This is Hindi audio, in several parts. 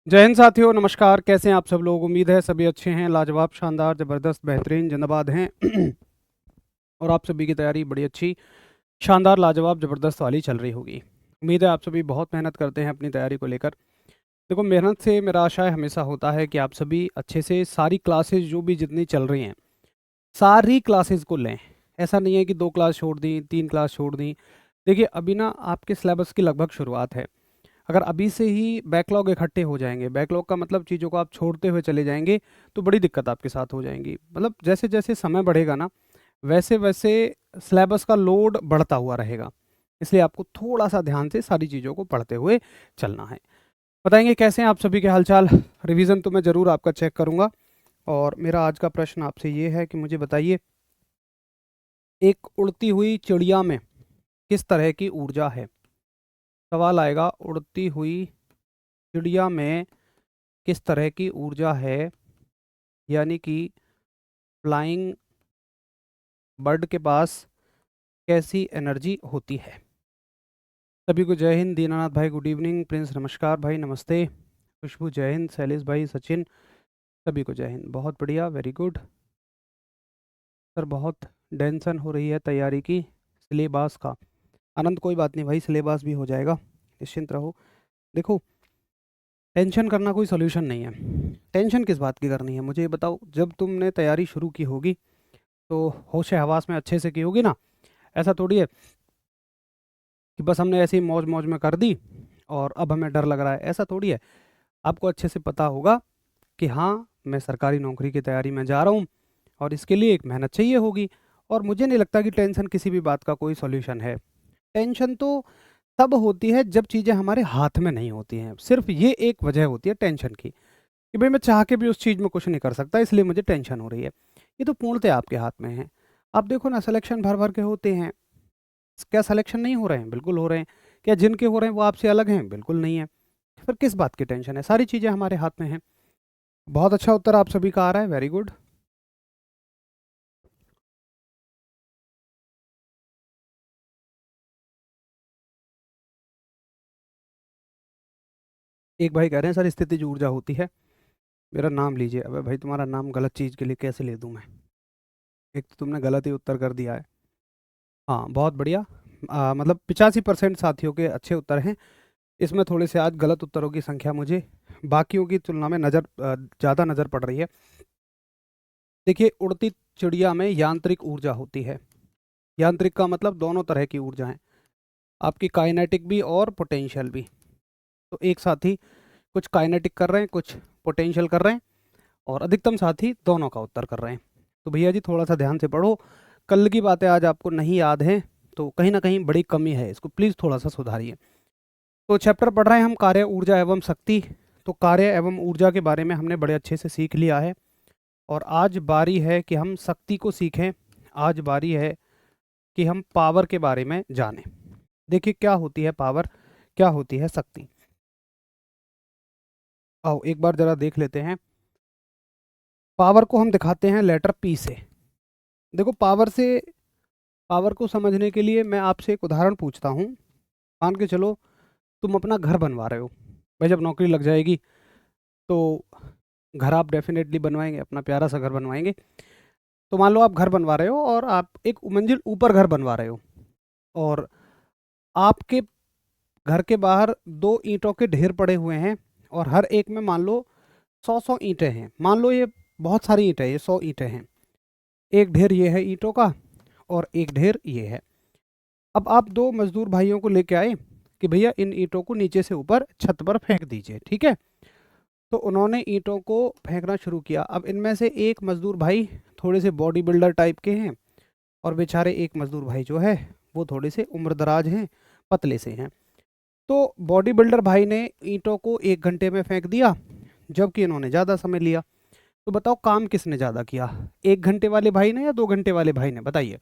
जय हिंद साथियों, नमस्कार। कैसे हैं आप सब लोग? उम्मीद है सभी अच्छे हैं, लाजवाब, शानदार, ज़बरदस्त, बेहतरीन, जिंदाबाद हैं। और आप सभी की तैयारी बड़ी अच्छी, शानदार, लाजवाब, ज़बरदस्त वाली चल रही होगी। उम्मीद है आप सभी बहुत मेहनत करते हैं अपनी तैयारी को लेकर। देखो, मेहनत से मेरा आशा है हमेशा होता है कि आप सभी अच्छे से सारी क्लासेस जो भी जितनी चल रही हैं, सारी क्लासेस को लें। ऐसा नहीं है कि 2 क्लास छोड़ दी, 3 क्लास छोड़ दी। देखिए, अभी ना आपके सिलेबस की लगभग शुरुआत है। अगर अभी से ही बैकलॉग इकट्ठे हो जाएंगे, बैकलॉग का मतलब चीज़ों को आप छोड़ते हुए चले जाएंगे, तो बड़ी दिक्कत आपके साथ हो जाएंगी। मतलब जैसे जैसे समय बढ़ेगा ना, वैसे वैसे सिलेबस का लोड बढ़ता हुआ रहेगा। इसलिए आपको थोड़ा सा ध्यान से सारी चीज़ों को पढ़ते हुए चलना है। बताएंगे कैसे हैं आप सभी के हालचाल? रिवीजन तो मैं ज़रूर आपका चेक करूंगा। और मेरा आज का प्रश्न आपसे ये है कि मुझे बताइए, एक उड़ती हुई चिड़िया में किस तरह की ऊर्जा है? सवाल आएगा, उड़ती हुई चिड़िया में किस तरह की ऊर्जा है, यानी कि फ्लाइंग बर्ड के पास कैसी एनर्जी होती है। सभी को जय हिंद। दीनानाथ भाई गुड इवनिंग। प्रिंस नमस्कार भाई, नमस्ते। खुशबू जय हिंद। शैलेश भाई, सचिन, सभी को जय हिंद। बहुत बढ़िया, वेरी गुड। सर बहुत टेंशन हो रही है तैयारी की, सिलेबस का। आनंद कोई बात नहीं भाई, सिलेबस भी हो जाएगा, निश्चिंत रहो। देखो, टेंशन करना कोई सोल्यूशन नहीं है। टेंशन किस बात की करनी है मुझे ये बताओ। जब तुमने तैयारी शुरू की होगी तो होश हवास में अच्छे से की होगी ना। ऐसा थोड़ी है कि बस हमने ऐसे ही मौज मौज में कर दी और अब हमें डर लग रहा है, ऐसा थोड़ी है। आपको अच्छे से पता होगा कि हाँ, मैं सरकारी नौकरी की तैयारी में जा रहा हूँ और इसके लिए एक मेहनत चाहिए होगी। और मुझे नहीं लगता कि टेंशन किसी भी बात का कोई सॉल्यूशन है। टेंशन तो तब होती है जब चीज़ें हमारे हाथ में नहीं होती हैं। सिर्फ ये एक वजह होती है टेंशन की, कि भाई मैं चाह के भी उस चीज़ में कुछ नहीं कर सकता, इसलिए मुझे टेंशन हो रही है। ये तो पूर्णतः आपके हाथ में है। आप देखो ना, सिलेक्शन भर भर के होते हैं, क्या सिलेक्शन नहीं हो रहे हैं? बिल्कुल हो रहे हैं। क्या जिनके हो रहे हैं वो आपसे अलग हैं? बिल्कुल नहीं है। फिर किस बात की टेंशन है? सारी चीज़ें हमारे हाथ में हैं। बहुत अच्छा उत्तर आप सभी का आ रहा है, वेरी गुड। एक भाई कह रहे हैं सर स्थितिज ऊर्जा होती है। मेरा नाम लीजिए। अबे भाई, तुम्हारा नाम गलत चीज़ के लिए कैसे ले दूं मैं? एक तो तुमने गलत ही उत्तर कर दिया है। हाँ, बहुत बढ़िया। मतलब 85% साथियों के अच्छे उत्तर हैं। इसमें थोड़े से आज गलत उत्तरों की संख्या मुझे बाकियों की तुलना में ज़्यादा नज़र पड़ रही है। देखिए, उड़ती चिड़िया में यांत्रिक ऊर्जा होती है। यांत्रिक का मतलब दोनों तरह की ऊर्जा है, आपकी काइनेटिक भी और पोटेंशियल भी। तो एक साथी कुछ काइनेटिक कर रहे हैं, कुछ पोटेंशियल कर रहे हैं, और अधिकतम साथी दोनों का उत्तर कर रहे हैं। तो भैया जी, थोड़ा सा ध्यान से पढ़ो। कल की बातें आज आपको नहीं याद हैं, तो कहीं ना कहीं बड़ी कमी है, इसको प्लीज़ थोड़ा सा सुधारिए। तो चैप्टर पढ़ रहे हैं हम, कार्य, ऊर्जा एवं शक्ति। तो कार्य एवं ऊर्जा के बारे में हमने बड़े अच्छे से सीख लिया है, और आज बारी है कि हम शक्ति को सीखें। आज बारी है कि हम पावर के बारे में जानें। देखिए, क्या होती है पावर, क्या होती है शक्ति। आओ एक बार जरा देख लेते हैं। पावर को हम दिखाते हैं लेटर पी से। देखो, पावर को समझने के लिए मैं आपसे एक उदाहरण पूछता हूँ। मान के चलो, तुम अपना घर बनवा रहे हो। भाई, जब नौकरी लग जाएगी तो घर आप डेफिनेटली बनवाएंगे, अपना प्यारा सा घर बनवाएंगे। तो मान लो आप घर बनवा रहे हो और आप एक मंजिल ऊपर घर बनवा रहे हो, और आपके घर के बाहर 2 ईंटों के ढेर पड़े हुए हैं, और हर एक में मान लो 100 ईंटें हैं। मान लो ये बहुत सारी ईंटें, ये 100 ईंटें हैं। एक ढेर ये है ईंटों का, और एक ढेर ये है। अब आप 2 मजदूर भाइयों को लेके आए कि भैया इन ईंटों को नीचे से ऊपर छत पर फेंक दीजिए, ठीक है। तो उन्होंने ईंटों को फेंकना शुरू किया। अब इनमें से एक मजदूर भाई थोड़े से बॉडी बिल्डर टाइप के हैं, और बेचारे एक मजदूर भाई जो है वो थोड़े से उम्रदराज हैं, पतले से हैं। तो बॉडी बिल्डर भाई ने ईंटों को 1 घंटे में फेंक दिया, जबकि इन्होंने ज़्यादा समय लिया। तो बताओ, काम किसने ज़्यादा किया? 1 घंटे वाले भाई ने या 2 घंटे वाले भाई ने? बताइए।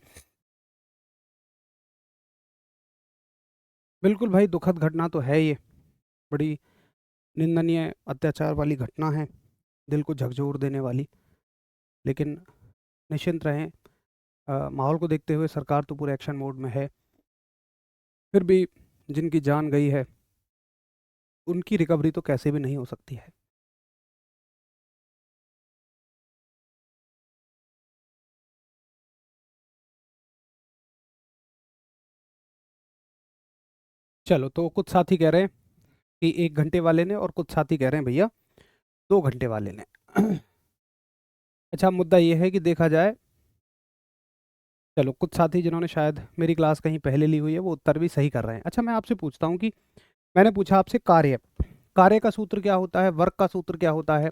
बिल्कुल भाई, दुखद घटना तो है ये। बड़ी निंदनीय अत्याचार वाली घटना है, दिल को झकझोर देने वाली। लेकिन निश्चिंत रहें, माहौल को देखते हुए सरकार तो पूरे एक्शन मोड में है। फिर भी जिनकी जान गई है उनकी रिकवरी तो कैसे भी नहीं हो सकती है। चलो, तो कुछ साथी कह रहे हैं कि 1 घंटे वाले ने, और कुछ साथी कह रहे हैं भैया 2 घंटे वाले ने। अच्छा, मुद्दा ये है कि देखा जाए, चलो कुछ साथी जिन्होंने शायद मेरी क्लास कहीं पहले ली हुई है वो उत्तर भी सही कर रहे हैं। अच्छा, मैं आपसे पूछता हूँ कि मैंने पूछा आपसे कार्य, कार्य का सूत्र क्या होता है, वर्क का सूत्र क्या होता है,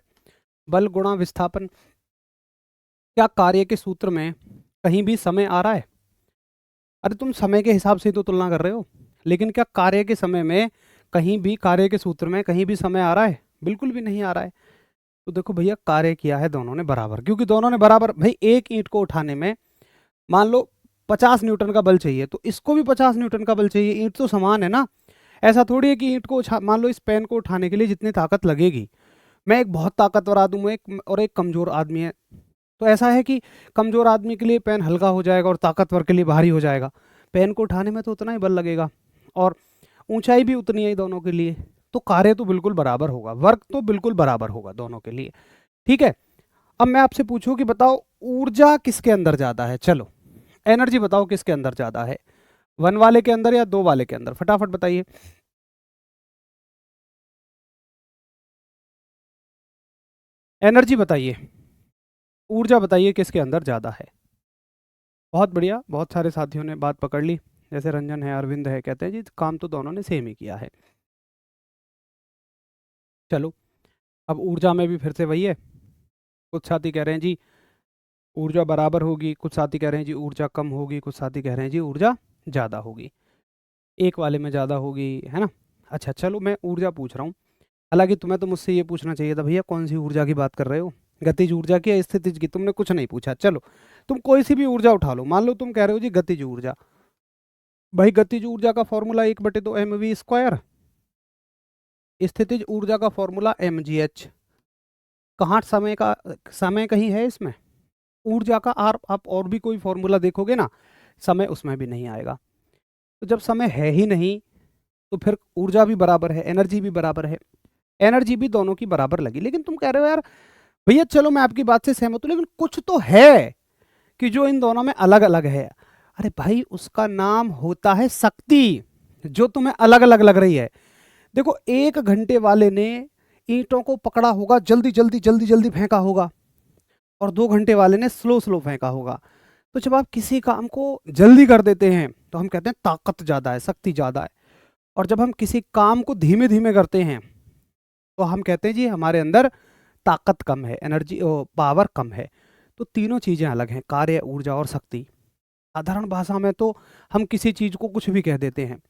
बल गुणा विस्थापन। क्या कार्य के सूत्र में कहीं भी समय आ रहा है? अरे तुम समय के हिसाब से ही तो तुलना कर रहे हो, लेकिन क्या कार्य के समय में कहीं भी, कार्य के सूत्र में कहीं भी समय आ रहा है? बिल्कुल भी नहीं आ रहा है। तो देखो भैया, कार्य किया है दोनों ने बराबर, क्योंकि दोनों ने बराबर, भाई एक ईंट को उठाने में मान लो 50 न्यूटन का बल चाहिए, तो इसको भी 50 न्यूटन का बल चाहिए। ईंट तो समान है ना। ऐसा थोड़ी है कि ईंट को मान लो इस पेन को उठाने के लिए जितनी ताकत लगेगी, मैं एक बहुत ताकतवर आदमी हूँ, एक और एक कमजोर आदमी है, तो ऐसा है कि कमजोर आदमी के लिए पेन हल्का हो जाएगा और ताकतवर के लिए भारी हो जाएगा। पेन को उठाने में तो उतना ही बल लगेगा, और ऊंचाई भी उतनी है दोनों के लिए। तो कार्य तो बिल्कुल बराबर होगा, वर्क तो बिल्कुल बराबर होगा दोनों के लिए। ठीक है। अब मैं आपसे पूछूं कि बताओ ऊर्जा किसके अंदर ज्यादा है? चलो, एनर्जी बताओ किसके अंदर ज्यादा है, 1 वाले के अंदर या 2 वाले के अंदर? फटाफट बताइए। एनर्जी बताइए, ऊर्जा बताइए किसके अंदर ज्यादा है। बहुत बढ़िया, बहुत सारे साथियों ने बात पकड़ ली। जैसे रंजन है, अरविंद है, कहते हैं जी काम तो दोनों ने सेम ही किया है। चलो, अब ऊर्जा में भी फिर से वही है। कुछ साथी कह रहे हैं जी ऊर्जा बराबर होगी, कुछ साथी कह रहे हैं जी ऊर्जा कम होगी, कुछ साथी कह रहे हैं जी ऊर्जा ज़्यादा होगी। एक वाले में ज़्यादा होगी, है ना। अच्छा चलो, मैं ऊर्जा पूछ रहा हूँ। हालांकि तुम्हें तो मुझसे ये पूछना चाहिए था भैया, कौन सी ऊर्जा की बात कर रहे हो, गतिज ऊर्जा की या स्थितिज की? तुमने कुछ नहीं पूछा। चलो, तुम कोई सी भी ऊर्जा उठा लो, मान लो तुम कह रहे हो जी गतिज ऊर्जा। भाई गतिज ऊर्जा का फॉर्मूला 1/2 mv²। स्थितिज ऊर्जा का फॉर्मूला mgh। कहाँ समय का, समय कहीं है इसमें? ऊर्जा का आप और भी कोई फॉर्मूला देखोगे ना, समय उसमें भी नहीं आएगा। तो जब समय है ही नहीं, तो फिर ऊर्जा भी बराबर है, एनर्जी भी बराबर है, एनर्जी भी दोनों की बराबर लगी। लेकिन तुम कह रहे हो यार भैया, चलो मैं आपकी बात से सहमत हूं, लेकिन कुछ तो है कि जो इन दोनों में अलग अलग है। अरे भाई, उसका नाम होता है शक्ति, जो तुम्हें अलग अलग लग रही है। देखो, 1 घंटे वाले ने ईंटों को पकड़ा होगा, जल्दी जल्दी जल्दी जल्दी फेंका होगा, और 2 घंटे वाले ने स्लो स्लो फेंका होगा। तो जब आप किसी काम को जल्दी कर देते हैं तो हम कहते हैं ताकत ज्यादा है, शक्ति ज्यादा है। और जब हम किसी काम को धीमे धीमे करते हैं तो हम कहते हैं जी हमारे अंदर ताकत कम है, एनर्जी पावर कम है। तो तीनों चीजें अलग हैं, कार्य, ऊर्जा और शक्ति। साधारण भाषा में तो हम किसी चीज को कुछ भी कह देते हैं,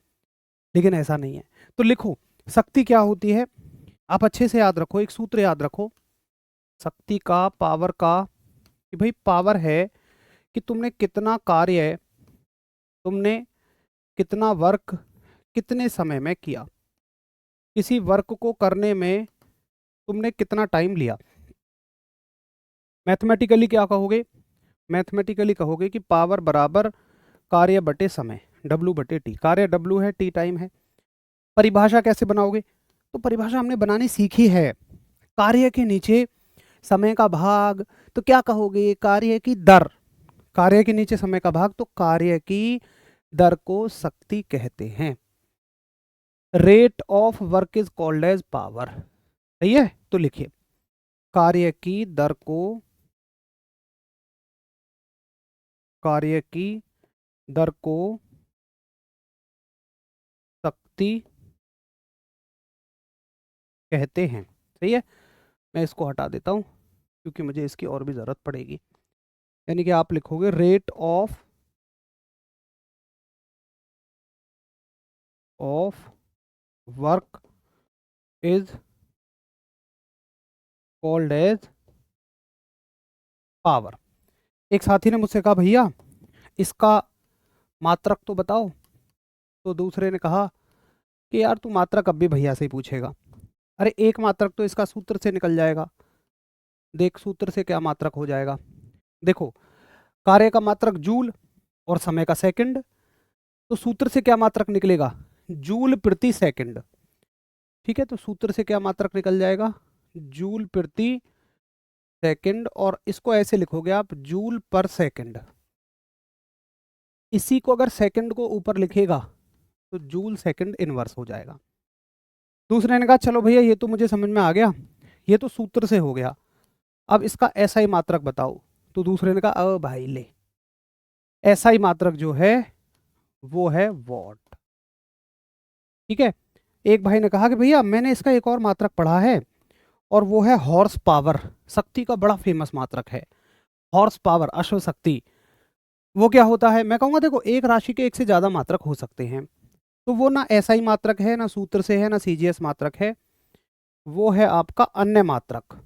लेकिन ऐसा नहीं है। तो लिखो, शक्ति क्या होती है, आप अच्छे से याद रखो, एक सूत्र याद रखो शक्ति का, पावर का। कि भाई पावर है कि तुमने कितना कार्य, तुमने कितना वर्क कितने समय में किया, किसी वर्क को करने में तुमने कितना टाइम लिया। मैथमेटिकली क्या कहोगे? मैथमेटिकली कहोगे कि पावर बराबर कार्य बटे समय, W/T। कार्य W है, T टाइम है। परिभाषा कैसे बनाओगे? तो परिभाषा हमने बनानी सीखी है। कार्य के नीचे समय का भाग, तो क्या कहोगे? कार्य की दर। कार्य के नीचे समय का भाग, तो कार्य की दर को शक्ति कहते हैं। Rate of work is called as power. सही है, तो लिखिए कार्य की दर को, कार्य की दर को शक्ति कहते हैं। सही है, मैं इसको हटा देता हूं क्योंकि मुझे इसकी और भी जरूरत पड़ेगी। यानी कि आप लिखोगे rate of work is called as power. एक साथी ने मुझसे कहा भैया इसका मात्रक तो बताओ। तो दूसरे ने कहा कि यार तू मात्रक अब भी भैया से ही पूछेगा। अरे एक मात्रक तो इसका सूत्र से निकल जाएगा। देख सूत्र से क्या मात्रक हो जाएगा। देखो, कार्य का मात्रक जूल और समय का सेकंड, तो सूत्र से क्या मात्रक निकलेगा? जूल प्रति सेकंड। ठीक है, तो सूत्र से क्या मात्रक निकल जाएगा, जूल प्रति सेकंड, और इसको ऐसे लिखोगे आप जूल पर सेकंड। इसी को अगर सेकंड को ऊपर लिखेगा तो जूल सेकंड इनवर्स हो जाएगा। दूसरे ने कहा चलो भैया ये तो मुझे समझ में आ गया, ये तो सूत्र से हो गया, अब इसका एसआई मात्रक बताओ। तो दूसरे ने कहा भाई ले, एसआई मात्रक जो है वो है वॉट। ठीक है, एक भाई ने कहा कि भैया मैंने इसका एक और मात्रक पढ़ा है, और वो है हॉर्स पावर। शक्ति का बड़ा फेमस मात्रक है हॉर्स पावर, अश्व शक्ति। वो क्या होता है, मैं कहूँगा देखो एक राशि के एक से ज़्यादा मात्रक हो सकते हैं, तो वो ना एसआई मात्रक है, ना सूत्र से है, ना सीजीएस मात्रक है, वो है आपका अन्य मात्रक।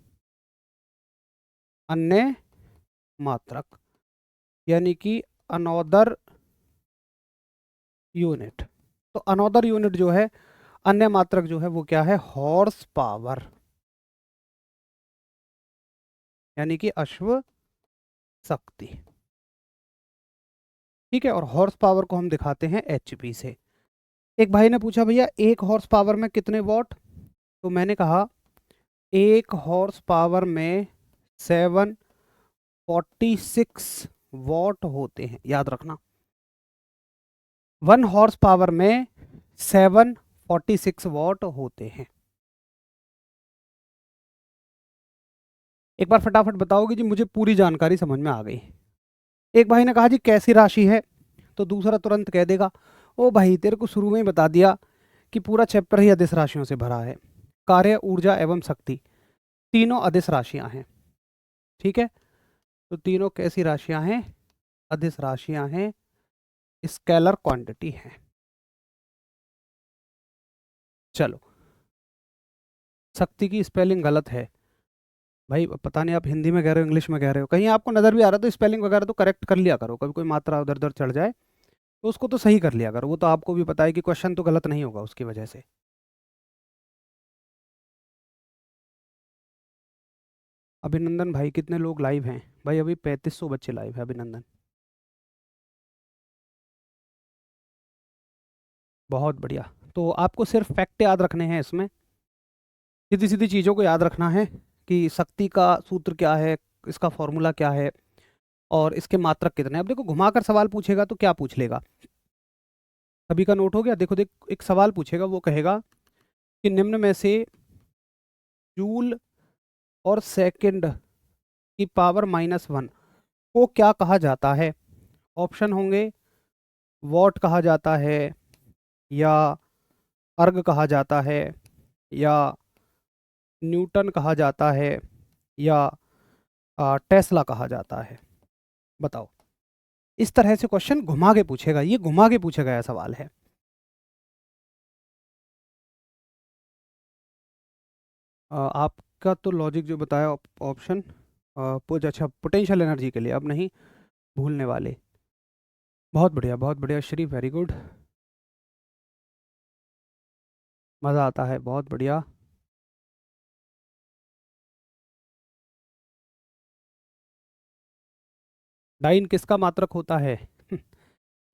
अन्य मात्रक यानी कि अनोदर यूनिट। तो अनोदर यूनिट जो है, अन्य मात्रक जो है वो क्या है, हॉर्स पावर, यानी कि अश्व शक्ति। ठीक है, और हॉर्स पावर को हम दिखाते हैं एचपी से। एक भाई ने पूछा भैया एक हॉर्स पावर में कितने वॉट, तो मैंने कहा एक हॉर्स पावर में 746 वॉट होते हैं, याद रखना। 1 हॉर्स पावर में 746 वॉट होते हैं। एक बार फटाफट बताओगे जी, मुझे पूरी जानकारी समझ में आ गई। एक भाई ने कहा जी कैसी राशि है, तो दूसरा तुरंत कह देगा ओ भाई तेरे को शुरू में ही बता दिया कि पूरा चैप्टर ही अदिश राशियों से भरा है। कार्य, ऊर्जा एवं शक्ति तीनों अदिश राशियां हैं। ठीक है, तो तीनों कैसी राशियां हैं, अदिश राशियां हैं, स्केलर क्वांटिटी है। चलो, शक्ति की स्पेलिंग गलत है भाई, पता नहीं आप हिंदी में कह रहे हो इंग्लिश में कह रहे हो, कहीं आपको नजर भी आ रहा है तो स्पेलिंग वगैरह तो करेक्ट कर लिया करो, कभी कोई मात्रा उधर उधर चढ़ जाए तो उसको तो सही कर लिया करो, वो तो आपको भी पता है कि क्वेश्चन तो गलत नहीं होगा उसकी वजह से। अभिनंदन भाई, कितने लोग लाइव हैं भाई, अभी 3500 बच्चे लाइव है, अभिनंदन, बहुत बढ़िया। तो आपको सिर्फ फैक्ट याद रखने हैं इसमें, सीधी सीधी चीज़ों को याद रखना है कि शक्ति का सूत्र क्या है, इसका फॉर्मूला क्या है, और इसके मात्रक कितने हैं। अब देखो घुमाकर सवाल पूछेगा तो क्या पूछ लेगा, सभी का नोट हो गया, देखो देख एक सवाल पूछेगा, वो कहेगा कि निम्न में से जूल और सेकंड की पावर -1 को क्या कहा जाता है। ऑप्शन होंगे वॉट कहा जाता है, या अर्ग कहा जाता है, या न्यूटन कहा जाता है, या टेस्ला कहा जाता है। बताओ, इस तरह से क्वेश्चन घुमा के पूछेगा, ये घुमा के पूछा गया सवाल है। आपका तो लॉजिक जो बताया ऑप्शन अच्छा पोटेंशियल एनर्जी के लिए, अब नहीं भूलने वाले। बहुत बढ़िया श्री, वेरी गुड, मज़ा आता है, बहुत बढ़िया। डाइन किसका मात्रक होता है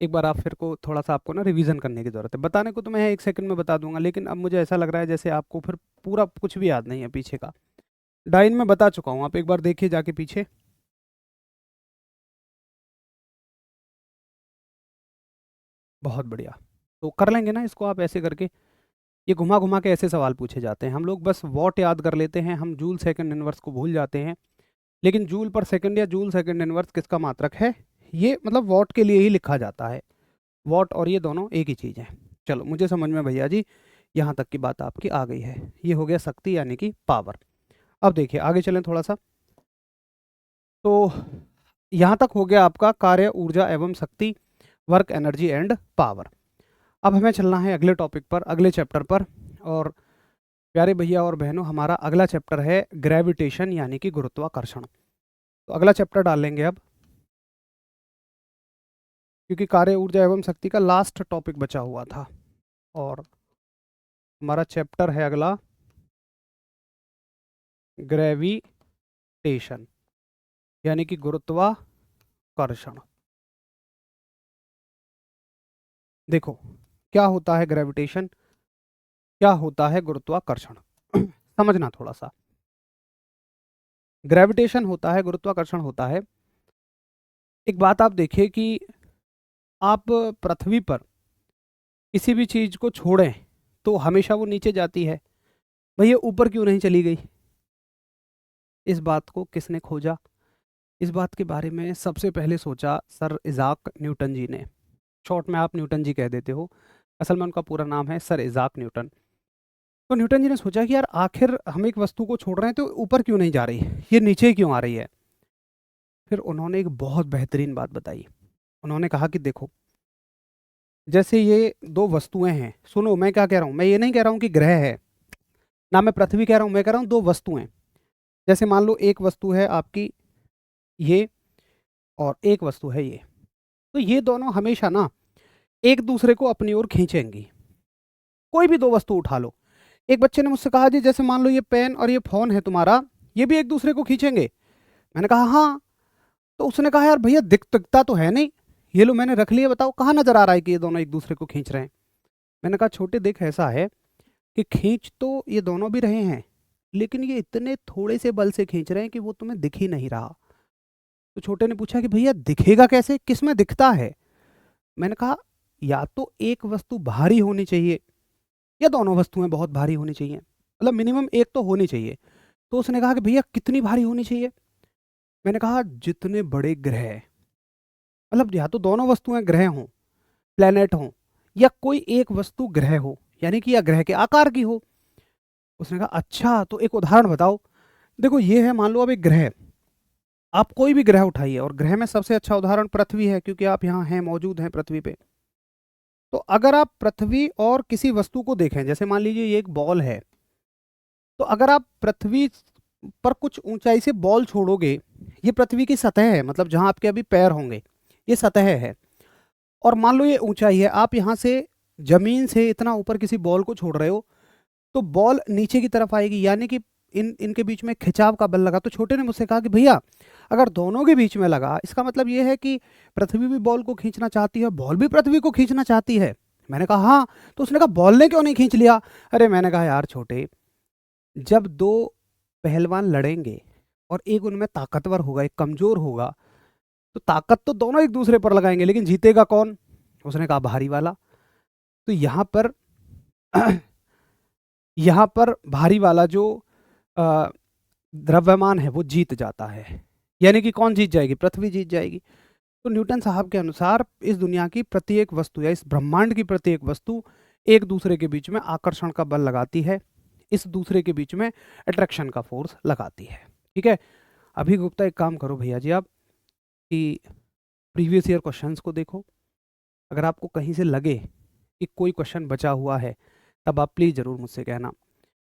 एक बार आप फिर को थोड़ा सा आपको ना रिवीजन करने की ज़रूरत है, बताने को तो मैं 1 सेकंड में बता दूंगा, लेकिन अब मुझे ऐसा लग रहा है जैसे आपको फिर पूरा कुछ भी याद नहीं है पीछे का। डाइन में बता चुका हूँ, आप एक बार देखिए जाके पीछे। बहुत बढ़िया, तो कर लेंगे ना इसको आप ऐसे करके, ये घुमा घुमा के ऐसे सवाल पूछे जाते हैं, हम लोग बस वॉट याद कर लेते हैं, हम जूल सेकंड इनवर्स को भूल जाते हैं, लेकिन जूल पर सेकंड या जूल सेकंड इनवर्स किसका मात्रक है, ये मतलब वॉट के लिए ही लिखा जाता है, वॉट और ये दोनों एक ही चीज़ है। चलो मुझे समझ में भैया जी, यहाँ तक की बात आपकी आ गई है, ये हो गया शक्ति यानी कि पावर। अब देखिए आगे चलें थोड़ा सा, तो यहाँ तक हो गया आपका कार्य, ऊर्जा एवं शक्ति, वर्क, एनर्जी एंड पावर। अब हमें चलना है अगले टॉपिक पर, अगले चैप्टर पर, और प्यारे भैया और बहनों हमारा अगला चैप्टर है ग्रेविटेशन यानी कि गुरुत्वाकर्षण। तो अगला चैप्टर डाल लेंगे अब, क्योंकि कार्य, ऊर्जा एवं शक्ति का लास्ट टॉपिक बचा हुआ था, और हमारा चैप्टर है अगला ग्रेविटेशन यानी कि गुरुत्वाकर्षण। देखो क्या होता है ग्रेविटेशन, क्या होता है गुरुत्वाकर्षण? समझना थोड़ा सा। ग्रेविटेशन होता है, गुरुत्वाकर्षण होता है। एक बात आप देखिए कि आप पृथ्वी पर किसी भी चीज को छोड़ें तो हमेशा वो नीचे जाती है, भैया ऊपर क्यों नहीं चली गई? इस बात को किसने खोजा? इस बात के बारे में सबसे पहले सोचा सर इजाक न्यूटन जी ने। शॉर्ट में आप न्यूटन जी कह देते हो, असल में उनका पूरा नाम है सर इजाक न्यूटन। तो न्यूटन जी ने सोचा कि यार आखिर हम एक वस्तु को छोड़ रहे हैं तो ऊपर क्यों नहीं जा रही, ये नीचे क्यों आ रही है? फिर उन्होंने एक बहुत बेहतरीन बात बताई। उन्होंने कहा कि देखो, जैसे ये दो वस्तुएं हैं, सुनो मैं क्या कह रहा हूँ, मैं ये नहीं कह रहा हूँ कि ग्रह है, ना मैं पृथ्वी कह रहा हूँ, मैं कह रहा हूँ दो वस्तुएं। जैसे मान लो एक वस्तु है आपकी ये, और एक वस्तु है ये, तो ये दोनों हमेशा ना एक दूसरे को अपनी ओर खींचेंगी। कोई भी दो वस्तु उठा लो। एक बच्चे ने मुझसे कहा जी जैसे मान लो ये पेन और ये फोन है तुम्हारा, ये भी एक दूसरे को खींचेंगे? मैंने कहा हाँ। तो उसने कहा यार भैया दिखता तो है नहीं, ये लो मैंने रख लिया, बताओ कहाँ नजर आ रहा है कि ये दोनों एक दूसरे को खींच रहे हैं? मैंने कहा छोटे देख ऐसा है कि खींच तो ये दोनों भी रहे हैं, लेकिन ये इतने थोड़े से बल से खींच रहे हैं कि वो तुम्हें दिख ही नहीं रहा। तो छोटे ने पूछा कि भैया दिखेगा कैसे, किस में दिखता है? मैंने कहा या तो एक वस्तु भारी होनी चाहिए या दोनों वस्तुएं बहुत भारी होनी चाहिए, मतलब मिनिमम एक तो होनी चाहिए। तो उसने कहा कि भैया कितनी भारी होनी चाहिए? मैंने कहा जितने बड़े ग्रह, मतलब या तो दोनों वस्तुएं ग्रह हों, प्लेनेट हों, या कोई एक वस्तु ग्रह हो, यानी कि या ग्रह के आकार की हो। उसने कहा अच्छा तो एक उदाहरण बताओ। देखो ये है, मान लो अब एक ग्रह, आप कोई भी ग्रह उठाइए, और ग्रह में सबसे अच्छा उदाहरण पृथ्वी है क्योंकि आप यहाँ हैं, मौजूद हैं पृथ्वी पे। तो अगर आप पृथ्वी और किसी वस्तु को देखें, जैसे मान लीजिए ये एक बॉल है, तो अगर आप पृथ्वी पर कुछ ऊंचाई से बॉल छोड़ोगे, ये पृथ्वी की सतह है, मतलब जहां आपके अभी पैर होंगे ये सतह है, और मान लो ये ऊंचाई है, आप यहाँ से जमीन से इतना ऊपर किसी बॉल को छोड़ रहे हो, तो बॉल नीचे की तरफ आएगी, यानी कि इनके बीच में खिंचाव का बल लगा। तो छोटे ने मुझसे कहा कि भैया अगर दोनों के बीच में लगा, इसका मतलब ये है कि पृथ्वी भी बॉल को खींचना चाहती है, बॉल भी पृथ्वी को खींचना चाहती है। मैंने कहा हाँ। तो उसने कहा बॉल ने क्यों नहीं खींच लिया? अरे मैंने कहा यार छोटे, जब दो पहलवान लड़ेंगे और एक उनमें ताकतवर होगा एक कमजोर होगा, तो ताकत तो दोनों एक दूसरे पर लगाएंगे, लेकिन जीतेगा कौन? उसने कहा भारी वाला। तो यहाँ पर यहाँ पर भारी वाला जो अ, द्रव्यमान है वो जीत जाता है, यानी कि कौन जीत जाएगी? पृथ्वी जीत जाएगी। तो न्यूटन साहब के अनुसार इस दुनिया की प्रत्येक वस्तु या इस ब्रह्मांड की प्रत्येक वस्तु एक दूसरे के बीच में आकर्षण का बल लगाती है, इस दूसरे के बीच में अट्रैक्शन का फोर्स लगाती है। ठीक है, अभी गुप्ता एक काम करो भैया जी आप, कि प्रीवियस ईयर क्वेश्चंस को देखो। अगर आपको कहीं से लगे कि कोई क्वेश्चन बचा हुआ है, तब आप प्लीज़ ज़रूर मुझसे कहना।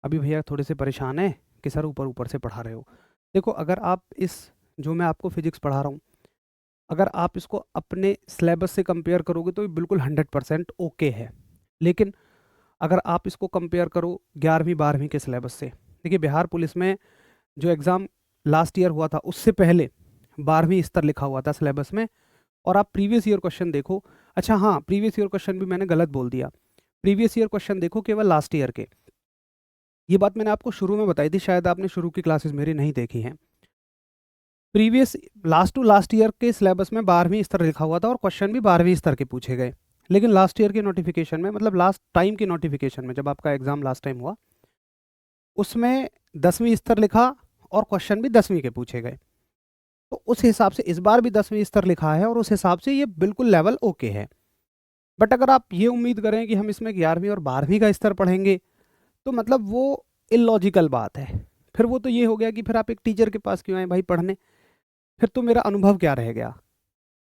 अभी भैया थोड़े से परेशान हैं कि सर ऊपर ऊपर से पढ़ा रहे हो। देखो अगर आप इस जो मैं आपको फिजिक्स पढ़ा रहा हूँ, अगर आप इसको अपने सिलेबस से कंपेयर करोगे तो ये बिल्कुल 100% ओके है। लेकिन अगर आप इसको कंपेयर करो 11वीं 12वीं के सिलेबस से, देखिए बिहार पुलिस में जो एग्ज़ाम लास्ट ईयर हुआ था उससे पहले 12वीं स्तर लिखा हुआ था सिलेबस में, और आप प्रीवियस ईयर क्वेश्चन देखो। अच्छा हाँ, प्रीवियस ईयर क्वेश्चन भी मैंने गलत बोल दिया, प्रीवियस ईयर क्वेश्चन देखो केवल लास्ट ईयर के। ये बात मैंने आपको शुरू में बताई थी, शायद आपने शुरू की क्लासेस मेरी नहीं देखी हैं। Previous last to last year के सिलेबस में 12वीं स्तर लिखा हुआ था और क्वेश्चन भी 12वीं स्तर के पूछे गए। लेकिन लास्ट ईयर के नोटिफिकेशन में, मतलब लास्ट टाइम की नोटिफिकेशन में, जब आपका एग्जाम लास्ट टाइम हुआ उसमें 10वीं स्तर लिखा और क्वेश्चन भी 10वीं के पूछे गए। तो उस हिसाब से इस बार भी 10वीं स्तर लिखा है और उस हिसाब से ये बिल्कुल लेवल ओके है। बट अगर आप ये उम्मीद करें कि हम इसमें 11वीं और 12वीं का स्तर पढ़ेंगे, तो मतलब वो इलॉजिकल बात है। फिर वो तो ये हो गया कि फिर आप एक टीचर के पास क्यों आए भाई पढ़ने, फिर तो मेरा अनुभव क्या रह गया।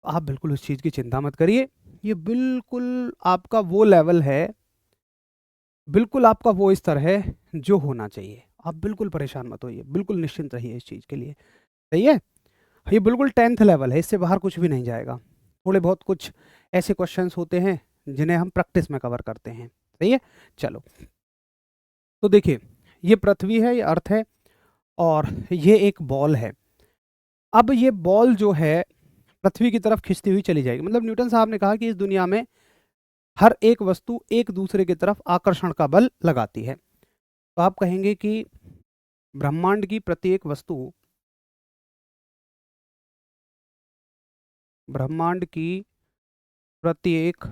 आप बिल्कुल उस चीज़ की चिंता मत करिए, ये बिल्कुल आपका वो लेवल है, बिल्कुल आपका वो स्तर है जो होना चाहिए। आप बिल्कुल परेशान मत होइए, बिल्कुल निश्चिंत रहिए इस चीज़ के लिए। सही है, ये बिल्कुल 10th लेवल है, इससे बाहर कुछ भी नहीं जाएगा। थोड़े बहुत कुछ ऐसे क्वेश्चंस होते हैं जिन्हें हम प्रैक्टिस में कवर करते हैं। सही है, चलो तो देखिए, ये पृथ्वी है, ये अर्थ है, और ये एक बॉल है। अब ये बॉल जो है पृथ्वी की तरफ खिंचती हुई चली जाएगी, मतलब न्यूटन साहब ने कहा कि इस दुनिया में हर एक वस्तु एक दूसरे की तरफ आकर्षण का बल लगाती है। तो आप कहेंगे कि ब्रह्मांड की प्रत्येक वस्तु, ब्रह्मांड की प्रत्येक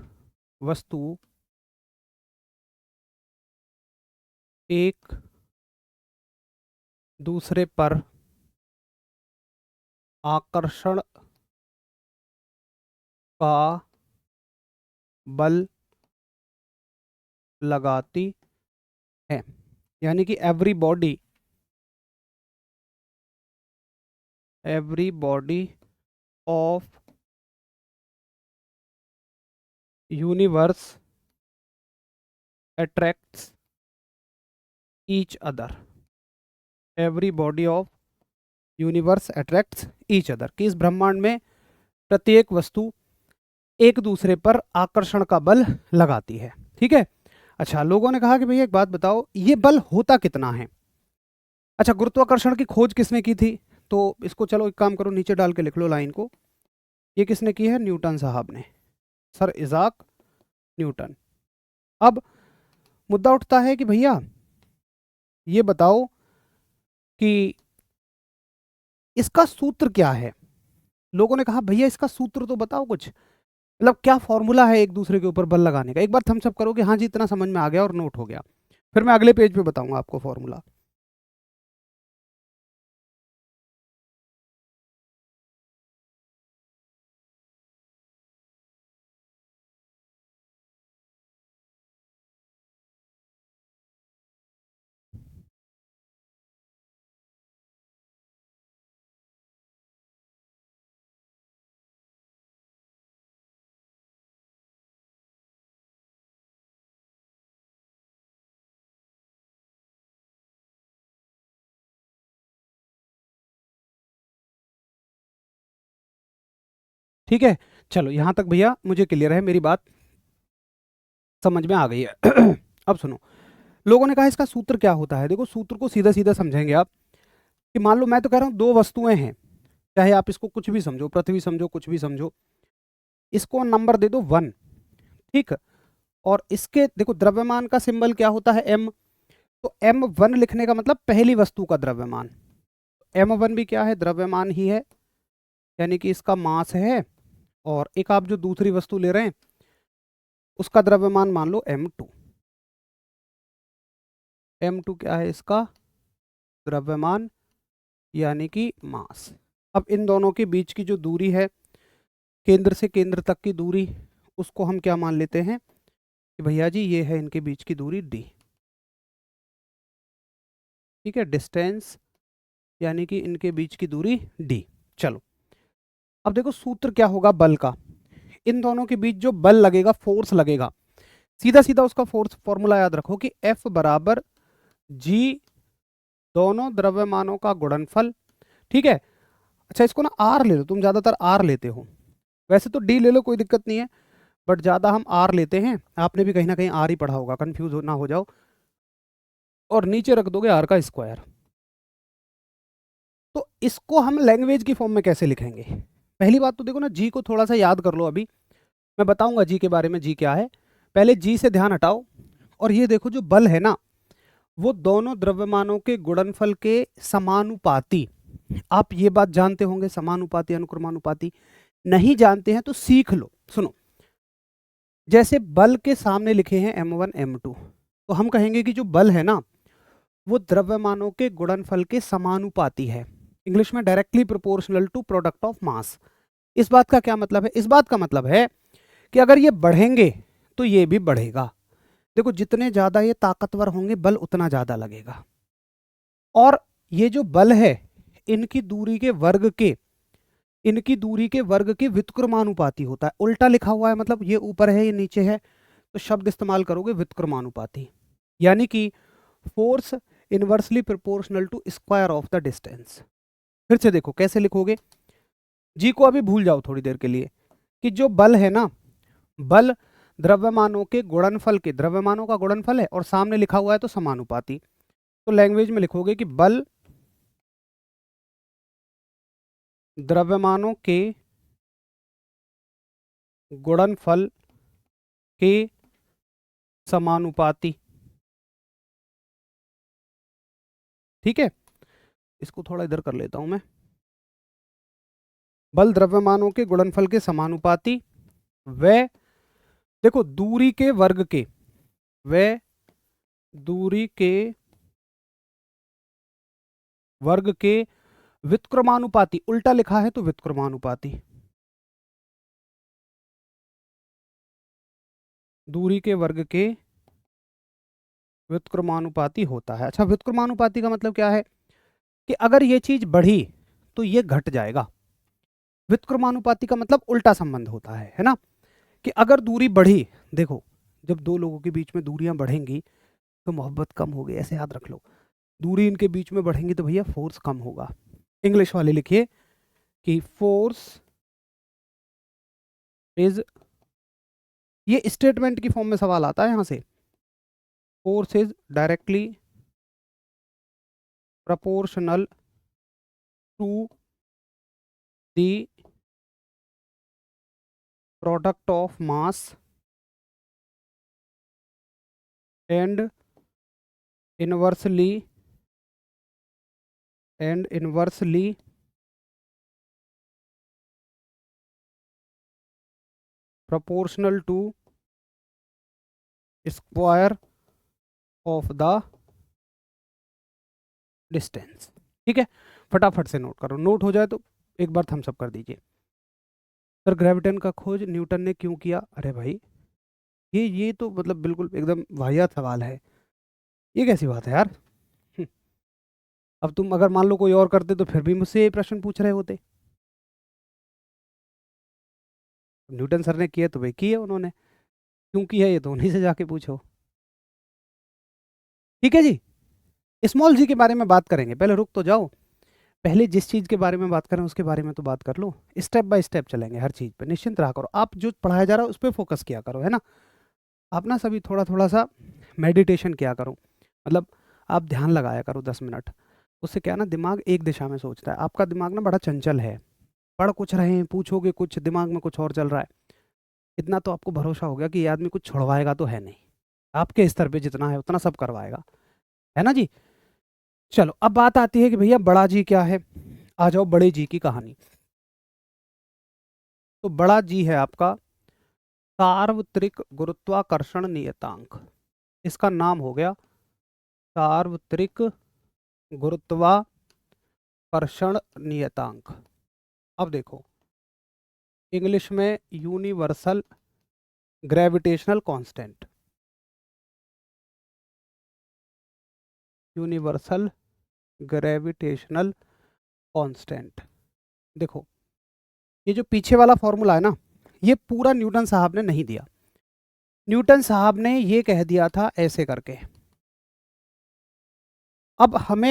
वस्तु एक दूसरे पर आकर्षण का बल लगाती है। यानी कि every body of universe attracts each other. Every body of universe attracts each other, कि इस ब्रह्मांड में प्रत्येक वस्तु एक दूसरे पर आकर्षण का बल लगाती है। ठीक है। अच्छा, लोगों ने कहा कि भैया एक बात बताओ, ये बल होता कितना है। अच्छा, गुरुत्वाकर्षण की खोज किसने की थी? तो इसको चलो एक काम करो, नीचे डाल के लिख लो लाइन को। ये किसने की है? न्यूटन साहब ने, सर इजाक न्यूटन। अब मुद्दा उठता है कि भैया ये बताओ कि इसका सूत्र क्या है। लोगों ने कहा भैया इसका सूत्र तो बताओ कुछ, मतलब क्या फॉर्मूला है एक दूसरे के ऊपर बल लगाने का। एक बार थम्स अप करो कि हाँ जी इतना समझ में आ गया और नोट हो गया, फिर मैं अगले पेज पे बताऊंगा आपको फॉर्मूला। ठीक है, चलो यहां तक भैया मुझे क्लियर है, मेरी बात समझ में आ गई है। अब सुनो, लोगों ने कहा इसका सूत्र क्या होता है। देखो सूत्र को सीधा सीधा समझेंगे आप, कि मान लो मैं तो कह रहा हूं दो वस्तुएं हैं, चाहे आप इसको कुछ भी समझो, पृथ्वी समझो, कुछ भी समझो, इसको नंबर दे दो 1। ठीक। और इसके देखो द्रव्यमान का सिंबल क्या होता है? m। तो m1 लिखने का मतलब पहली वस्तु का द्रव्यमान। m1 भी क्या है? द्रव्यमान ही है, यानी कि इसका मास है। और एक आप जो दूसरी वस्तु ले रहे हैं उसका द्रव्यमान मान लो m2। m2 क्या है? इसका द्रव्यमान यानी कि मास। अब इन दोनों के बीच की जो दूरी है, केंद्र से केंद्र तक की दूरी, उसको हम क्या मान लेते हैं कि भैया जी ये है इनके बीच की दूरी d। ठीक है, डिस्टेंस यानी कि इनके बीच की दूरी d। चलो अब देखो सूत्र क्या होगा बल का। इन दोनों के बीच जो बल लगेगा, फोर्स लगेगा, सीधा सीधा उसका फोर्स फॉर्मूला याद रखो कि F बराबर G दोनों द्रव्यमानों का गुणनफल। ठीक है। अच्छा इसको ना R ले लो, तुम ज्यादातर R लेते हो, वैसे तो D ले लो कोई दिक्कत नहीं है, बट ज्यादा हम R लेते हैं। आपने भी कहीं ना कहीं R ही पढ़ा होगा, कंफ्यूज ना हो जाओ। और नीचे रख दोगे R का स्क्वायर। तो इसको हम लैंग्वेज की फॉर्म में कैसे लिखेंगे? पहली बात तो देखो ना, जी को थोड़ा सा याद कर लो। अभी मैं बताऊंगा जी के बारे में, जी क्या है। पहले जी से ध्यान हटाओ, और ये देखो जो बल है ना, वो दोनों द्रव्यमानों के गुणनफल के समानुपाती। आप ये बात जानते होंगे, समानुपाती अनुक्रमानुपाती। नहीं जानते हैं तो सीख लो। सुनो, जैसे बल के सामने लिखे हैं m1 m2, तो हम कहेंगे कि जो बल है ना वो द्रव्यमानों के गुणनफल के समानुपाती है। इंग्लिश में directly proportional to product of mass. इस बात का क्या मतलब है? इस बात का मतलब है कि अगर ये बढ़ेंगे तो ये भी बढ़ेगा। देखो जितने ज्यादा ये ताकतवर होंगे बल उतना ज्यादा लगेगा। और ये जो बल है इनकी दूरी के वर्ग के, इनकी दूरी के वर्ग के व्युत्क्रमानुपाती होता है। उल्टा लिखा हुआ है, मतलब ये ऊपर है ये नीचे है, तो शब्द इस्तेमाल करोगे व्युत्क्रमानुपाती। यानी कि force inversely proportional to square of the distance. फिर से देखो कैसे लिखोगे, जी को अभी भूल जाओ थोड़ी देर के लिए, कि जो बल है ना, बल द्रव्यमानों के गुणनफल के, द्रव्यमानों का गुणनफल है और सामने लिखा हुआ है तो समानुपाती। तो लैंग्वेज में लिखोगे कि बल द्रव्यमानों के गुणनफल के समानुपाती। ठीक है, इसको थोड़ा इधर कर लेता हूं मैं। बल द्रव्यमानों के गुणनफल के समानुपाती व देखो दूरी के वर्ग के, व दूरी के वर्ग के व्युत्क्रमानुपाती। उल्टा लिखा है तो व्युत्क्रमानुपाती। दूरी के वर्ग के व्युत्क्रमानुपाती होता है। अच्छा, व्युत्क्रमानुपाती का मतलब क्या है कि अगर ये चीज बढ़ी तो ये घट जाएगा। व्युत्क्रमानुपाती का मतलब उल्टा संबंध होता है ना, कि अगर दूरी बढ़ी, देखो जब दो लोगों के बीच में दूरियां बढ़ेंगी तो मोहब्बत कम होगी, ऐसे याद रख लो। दूरी इनके बीच में बढ़ेंगी तो भैया फोर्स कम होगा। इंग्लिश वाले लिखिए कि फोर्स इज, ये स्टेटमेंट की फॉर्म में सवाल आता है यहां से, force is directly proportional to the product of mass and inversely proportional to square of the distance। ठीक है, फटाफट से नोट करो, नोट हो जाए तो एक बार थम्स अप कर दीजिए। सर ग्रेविटन का खोज न्यूटन ने क्यों किया? अरे भाई ये तो मतलब बिल्कुल एकदम वाहियात सवाल है, ये कैसी बात है यार। हम्म, अब तुम अगर मान लो कोई और करते तो फिर भी मुझसे ये प्रश्न पूछ रहे होते। न्यूटन सर ने किया तो भाई किए उन्होंने, क्यों किया ये तो उन्हीं से जाके पूछो। ठीक है जी, स्मॉल जी के बारे में बात करेंगे, पहले रुक तो जाओ, पहले जिस चीज़ के बारे में बात करें उसके बारे में तो बात कर लो। स्टेप बाय स्टेप चलेंगे हर चीज़ पे, निश्चिंत रहा करो, आप जो पढ़ाया जा रहा है उस पर फोकस किया करो, है ना। आप ना सभी थोड़ा थोड़ा सा मेडिटेशन किया करो, मतलब आप ध्यान लगाया करो 10 मिनट। उससे क्या ना, दिमाग एक दिशा में सोचता है। आपका दिमाग ना बड़ा चंचल है, पढ़ कुछ रहे हैं, पूछोगे कुछ, दिमाग में कुछ और चल रहा है। इतना तो आपको भरोसा हो गया कि ये आदमी कुछ छुड़वाएगा तो है नहीं, आपके स्तर पे जितना है उतना सब करवाएगा, है ना जी। चलो अब बात आती है कि भैया बड़ा जी क्या है। आ जाओ बड़े जी की कहानी। तो बड़ा जी है आपका सार्वत्रिक गुरुत्वाकर्षण नियतांक। इसका नाम हो गया सार्वत्रिक गुरुत्वाकर्षण नियतांक। अब देखो इंग्लिश में universal gravitational constant, universal gravitational constant. देखो ये जो पीछे वाला फॉर्मूला है ना, ये पूरा न्यूटन साहब ने नहीं दिया। न्यूटन साहब ने ये कह दिया था ऐसे करके। अब हम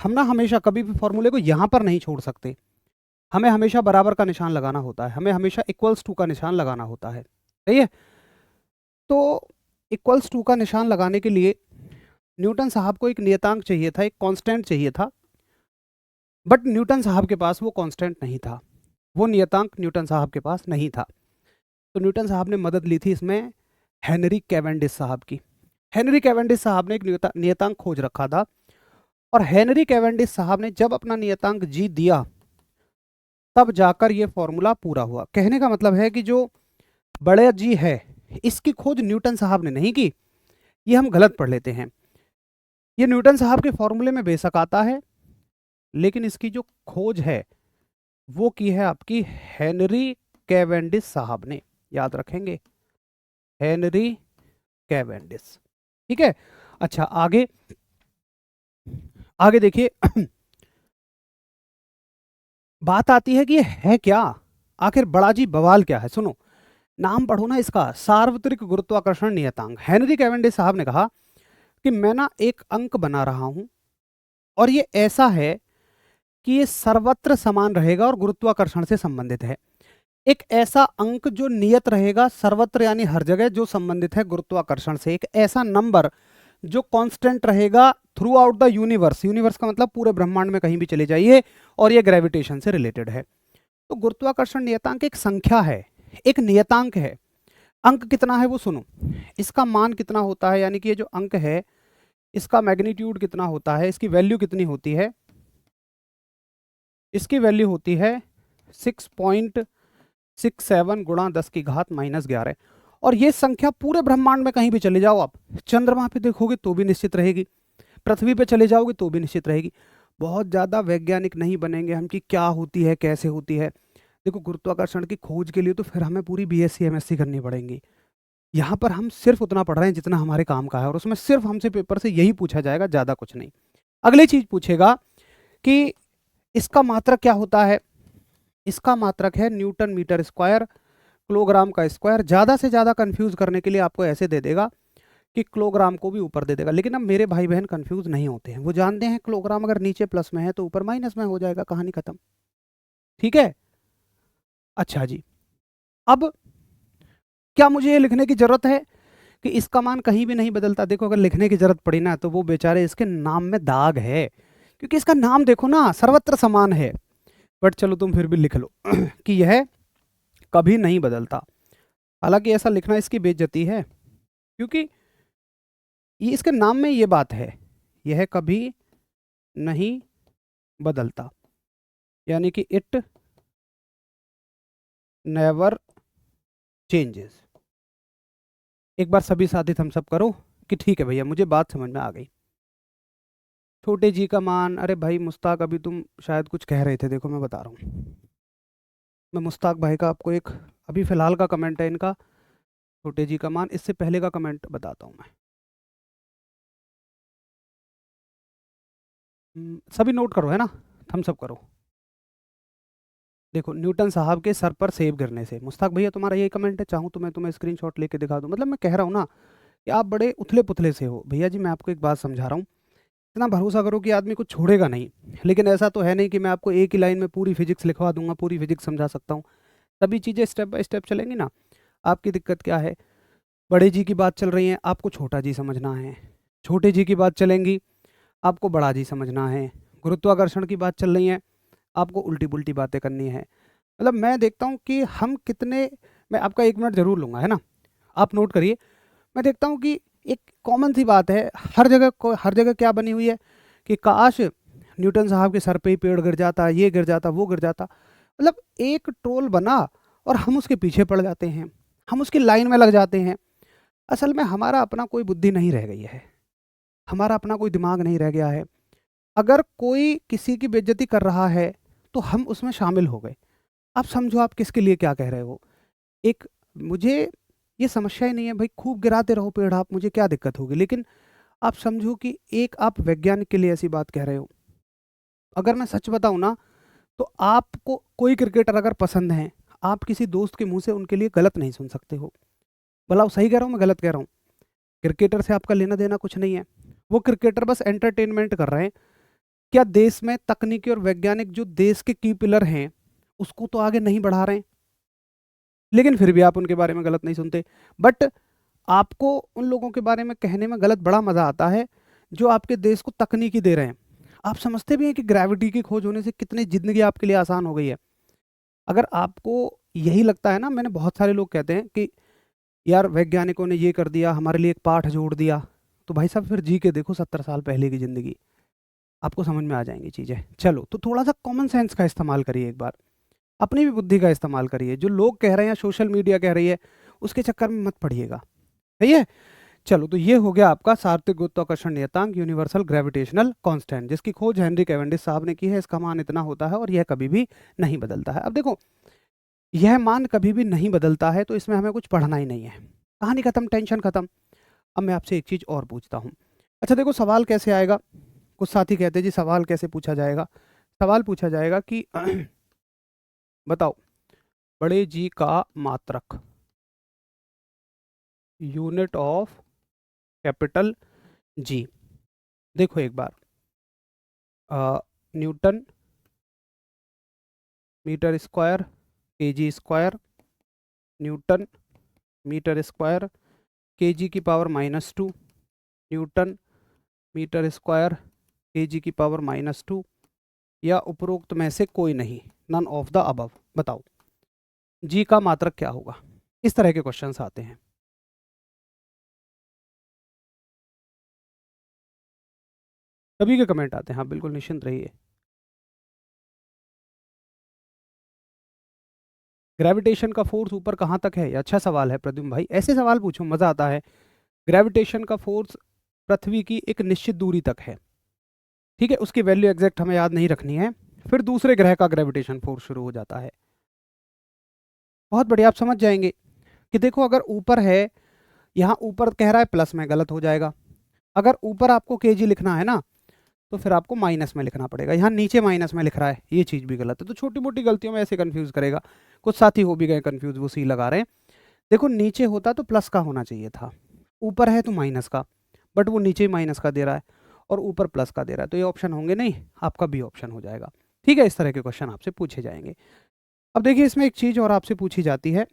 ना हमेशा कभी भी फॉर्मूले को यहां पर नहीं छोड़ सकते, हमें हमेशा बराबर का निशान लगाना होता है, हमें हमेशा इक्वल्स टू का निशान लगाना होता है, सही है। तो इक्वल्स टू का निशान लगाने के लिए न्यूटन साहब को एक नियतांक चाहिए था, एक कांस्टेंट चाहिए था, बट न्यूटन साहब के पास वो कांस्टेंट नहीं था, वो नियतांक न्यूटन साहब के पास नहीं था। तो न्यूटन साहब ने मदद ली थी इसमें हेनरी कैवेंडिश साहब की। हेनरी कैवेंडिश साहब ने एक नियतांक खोज रखा था, और हेनरी कैवेंडिश साहब ने जब अपना नियतांक जी दिया तब जाकर ये फॉर्मूला पूरा हुआ। कहने का मतलब है कि जो बड़े जी है इसकी खोज न्यूटन साहब ने नहीं की, ये हम गलत पढ़ लेते हैं। ये न्यूटन साहब के फॉर्मूले में बेशक आता है, लेकिन इसकी जो खोज है वो की है आपकी हेनरी कैवेंडिश साहब ने, याद रखेंगे हेनरी कैवेंडिश। ठीक है, अच्छा आगे आगे देखिए बात आती है कि ये है क्या आखिर, बड़ा जी बवाल क्या है। सुनो नाम पढ़ो ना इसका, सार्वत्रिक गुरुत्वाकर्षण नियतांक। हेनरी कैवेंडिश साहब ने कहा कि मैं ना एक अंक बना रहा हूं और ये ऐसा है कि ये सर्वत्र समान रहेगा और गुरुत्वाकर्षण से संबंधित है। एक ऐसा अंक जो नियत रहेगा सर्वत्र यानी हर जगह, जो संबंधित है गुरुत्वाकर्षण से। एक ऐसा नंबर जो कांस्टेंट रहेगा through out the universe, universe का मतलब पूरे ब्रह्मांड में कहीं भी चले जाइए, और ये ग्रेविटेशन से रिलेटेड है। तो गुरुत्वाकर्षण नियतांक एक संख्या है, एक नियतांक है। अंक कितना है वो सुनो, इसका मान कितना होता है, यानी कि ये जो अंक है इसका मैग्नीट्यूड कितना होता है, इसकी वैल्यू कितनी होती है, इसकी वैल्यू होती है 6.67 गुणा 10 की घात -11। और ये संख्या पूरे ब्रह्मांड में कहीं भी चले जाओ आप, चंद्रमा पे देखोगे तो भी निश्चित रहेगी, पृथ्वी पे चले जाओगे तो भी निश्चित रहेगी। बहुत ज़्यादा वैज्ञानिक नहीं बनेंगे हम कि क्या होती है कैसे होती है। देखो गुरुत्वाकर्षण की खोज के लिए तो फिर हमें पूरी बीएससी एमएससी करनी पड़ेगी। यहाँ पर हम सिर्फ उतना पढ़ रहे हैं जितना हमारे काम का है, और उसमें सिर्फ हमसे पेपर से यही पूछा जाएगा, ज़्यादा कुछ नहीं। अगली चीज पूछेगा कि इसका मात्रक क्या होता है, इसका मात्रक है न्यूटन मीटर स्क्वायर, किलोग्राम का स्क्वायर। ज़्यादा से ज़्यादा कंफ्यूज करने के लिए आपको ऐसे दे देगा कि किलोग्राम को भी ऊपर दे देगा, लेकिन अब मेरे भाई बहन कंफ्यूज नहीं होते हैं, वो जानते हैं किलोग्राम अगर नीचे प्लस में है तो ऊपर माइनस में हो जाएगा, कहानी खत्म। ठीक है, अच्छा जी। अब क्या मुझे ये लिखने की जरूरत है कि इसका मान कहीं भी नहीं बदलता? देखो अगर लिखने की जरूरत पड़ी ना तो वो बेचारे इसके नाम में दाग है, क्योंकि इसका नाम देखो ना सर्वत्र समान है। बट चलो तुम फिर भी लिख लो कि यह कभी नहीं बदलता। हालांकि ऐसा लिखना इसकी बेइज्जती है, क्योंकि ये इसके नाम में ये बात है, यह कभी नहीं बदलता, यानी कि इट नेवर चेंजेस। एक बार सभी साथी थम्स अप करो कि ठीक है भैया मुझे बात समझ में आ गई। छोटे जी का मान, अरे भाई मुश्ताक अभी तुम शायद कुछ कह रहे थे, देखो मैं बता रहा हूँ। मैं मुश्ताक भाई का आपको एक अभी फिलहाल का कमेंट है इनका, छोटे जी का मान, इससे पहले का कमेंट बताता हूँ मैं। सभी नोट करो है ना, थम्स अप करो। देखो न्यूटन साहब के सर पर सेब गिरने से, मुश्ताक भैया तुम्हारा यही कमेंट है, चाहूँ तो मैं तुम्हें स्क्रीनशॉट लेके दिखा दूँ। मतलब मैं कह रहा हूँ ना कि आप बड़े उथले पुथले से हो भैया जी। मैं आपको एक बात समझा रहा हूँ, इतना भरोसा करो कि आदमी को छोड़ेगा नहीं। लेकिन ऐसा तो है नहीं कि मैं आपको एक ही लाइन में पूरी फिजिक्स लिखवा दूंगा, पूरी फिजिक्स समझा सकता हूँ। सभी चीज़ें स्टेप बाय स्टेप चलेंगी ना। आपकी दिक्कत क्या है, बड़े जी की बात चल रही है, आपको छोटा जी समझना है। छोटे जी की बात चलेंगी, आपको बड़ा जी समझना है। गुरुत्वाकर्षण की बात चल रही है, आपको उल्टी पुल्टी बातें करनी है। मतलब मैं देखता हूँ कि हम कितने, मैं आपका 1 मिनट ज़रूर लूँगा है ना, आप नोट करिए। मैं देखता हूँ कि एक कॉमन सी बात है हर जगह को, हर जगह क्या बनी हुई है कि काश न्यूटन साहब के सर पे ही पेड़ गिर जाता, ये गिर जाता, वो गिर जाता। मतलब एक ट्रोल बना और हम उसके पीछे पड़ जाते हैं, हम उसकी लाइन में लग जाते हैं। असल में हमारा अपना कोई बुद्धि नहीं रह गई है, हमारा अपना कोई दिमाग नहीं रह गया है। अगर कोई किसी की बेइज्जती कर रहा है तो हम उसमें शामिल हो गए। आप समझो आप किसके लिए क्या कह रहे हो। एक, मुझे ये समस्या ही नहीं है भाई, खूब गिराते रहो पेड़ आप, मुझे क्या दिक्कत होगी। लेकिन आप समझो कि एक आप वैज्ञानिक के लिए ऐसी बात कह रहे हो। अगर मैं सच बताऊं ना तो आपको कोई क्रिकेटर अगर पसंद है, आप किसी दोस्त के मुंह से उनके लिए गलत नहीं सुन सकते हो। भला सही कह रहा हूँ मैं गलत कह रहा हूँ? क्रिकेटर से आपका लेना देना कुछ नहीं है, वो क्रिकेटर बस एंटरटेनमेंट कर रहे हैं। क्या देश में तकनीकी और वैज्ञानिक जो देश के की पिलर हैं उसको तो आगे नहीं बढ़ा रहे हैं? लेकिन फिर भी आप उनके बारे में गलत नहीं सुनते। बट आपको उन लोगों के बारे में कहने में गलत बड़ा मजा आता है जो आपके देश को तकनीकी दे रहे हैं। आप समझते भी हैं कि ग्रेविटी की खोज होने से कितनी जिंदगी आपके लिए आसान हो गई है। अगर आपको यही लगता है ना, मैंने बहुत सारे लोग कहते हैं कि यार वैज्ञानिकों ने ये कर दिया, हमारे लिए एक पाठ जोड़ दिया, तो भाई साहब फिर जी के देखो 70 साल पहले की जिंदगी, आपको समझ में आ जाएंगी चीजें। चलो तो थोड़ा सा कॉमन सेंस का इस्तेमाल करिए एक बार, अपनी भी बुद्धि का इस्तेमाल करिए। जो लोग कह रहे हैं, सोशल मीडिया कह रही है, उसके चक्कर में मत पड़िएगा। सही है। चलो तो ये हो गया आपका सार्वत्रिक गुरुत्वाकर्षण नियतांक, यूनिवर्सल ग्रेविटेशनल कांस्टेंट, जिसकी खोज हेनरी कैवेंडिश साहब ने की है। इसका मान इतना होता है और यह कभी भी नहीं बदलता है। अब देखो यह मान कभी भी नहीं बदलता है तो इसमें हमें कुछ पढ़ना ही नहीं है, कहानी खत्म, टेंशन खत्म। अब मैं आपसे एक चीज और पूछता हूँ। अच्छा देखो सवाल कैसे आएगा, कुछ साथी कहते हैं जी सवाल कैसे पूछा जाएगा। सवाल पूछा जाएगा कि बताओ बड़े जी का मात्रक, यूनिट ऑफ कैपिटल जी। देखो एक बार, newton metre square K G square, newton metre square K G की power -2, newton metre square K G की पावर -2, या उपरोक्त में से कोई नहीं, नन ऑफ द अबव। बताओ जी का मात्रक क्या होगा। इस तरह के क्वेश्चंस आते हैं। सभी के कमेंट आते हैं, हाँ बिल्कुल निश्चिंत रहिए। ग्रेविटेशन का फोर्स ऊपर कहाँ तक है? ये अच्छा सवाल है प्रद्युम्न भाई, ऐसे सवाल पूछो मजा आता है। ग्रेविटेशन का फोर्स पृथ्वी की एक निश्चित दूरी तक है, ठीक है, उसकी वैल्यू एग्जैक्ट हमें याद नहीं रखनी है। फिर दूसरे ग्रह का ग्रेविटेशन फोर्स शुरू हो जाता है। बहुत बढ़िया, आप समझ जाएंगे कि देखो अगर ऊपर है, यहाँ ऊपर कह रहा है प्लस में, गलत हो जाएगा। अगर ऊपर आपको केजी लिखना है ना, तो फिर आपको माइनस में लिखना पड़ेगा। यहाँ नीचे माइनस में लिख रहा है, ये चीज़ भी गलत है। तो छोटी मोटी गलतियों में ऐसे कंफ्यूज करेगा। कुछ साथी हो भी गए कंफ्यूज, वो सी लगा रहे हैं। देखो नीचे होता तो प्लस का होना चाहिए था, ऊपर है तो माइनस का, बट वो नीचे माइनस का दे रहा है और ऊपर प्लस का दे रहा है, तो ये ऑप्शन होंगे नहीं, आपका बी ऑप्शन हो जाएगा। ठीक है, इस तरह के क्वेश्चन आपसे पूछे जाएंगे। अब देखिए इसमें एक चीज़ और आपसे पूछी जाती है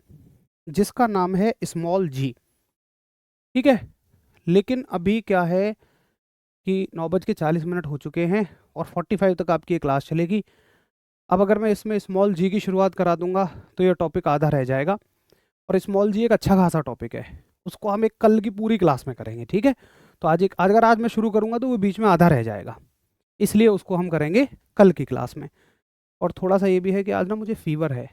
जिसका नाम है स्मॉल जी, ठीक है। लेकिन अभी क्या है कि 9:40 हो चुके हैं और 45 तक आपकी ये क्लास चलेगी। अब अगर मैं इसमें स्मॉल जी की शुरुआत करा दूंगा तो ये टॉपिक आधा रह जाएगा, और स्मॉल जी एक अच्छा खासा टॉपिक है, उसको हम एक कल की पूरी क्लास में करेंगे, ठीक है। तो अगर आज मैं शुरू करूंगा तो वो बीच में आधा रह जाएगा, इसलिए उसको हम करेंगे कल की क्लास में। और थोड़ा सा ये भी है कि आज ना मुझे फीवर है,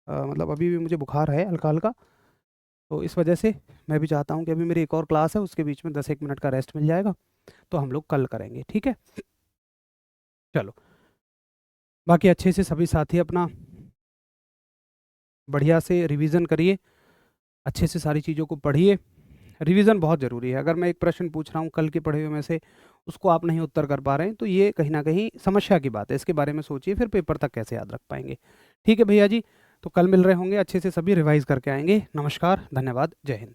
मतलब अभी भी मुझे बुखार है हल्का हल्का, तो इस वजह से मैं भी चाहता हूँ कि अभी मेरी एक और क्लास है, उसके बीच में 10-1 मिनट का रेस्ट मिल जाएगा, तो हम लोग कल करेंगे, ठीक है। चलो, बाकी अच्छे से सभी साथी अपना बढ़िया से रिवीजन करिए, अच्छे से सारी चीज़ों को पढ़िए। रिवीजन बहुत ज़रूरी है। अगर मैं एक प्रश्न पूछ रहा हूँ कल के पढ़े हुए में से, उसको आप नहीं उत्तर कर पा रहे हैं, तो ये कहीं ना कहीं समस्या की बात है। इसके बारे में सोचिए, फिर पेपर तक कैसे याद रख पाएंगे। ठीक है भैया जी, तो कल मिल रहे होंगे, अच्छे से सभी रिवाइज करके आएंगे। नमस्कार, धन्यवाद, जय हिंद।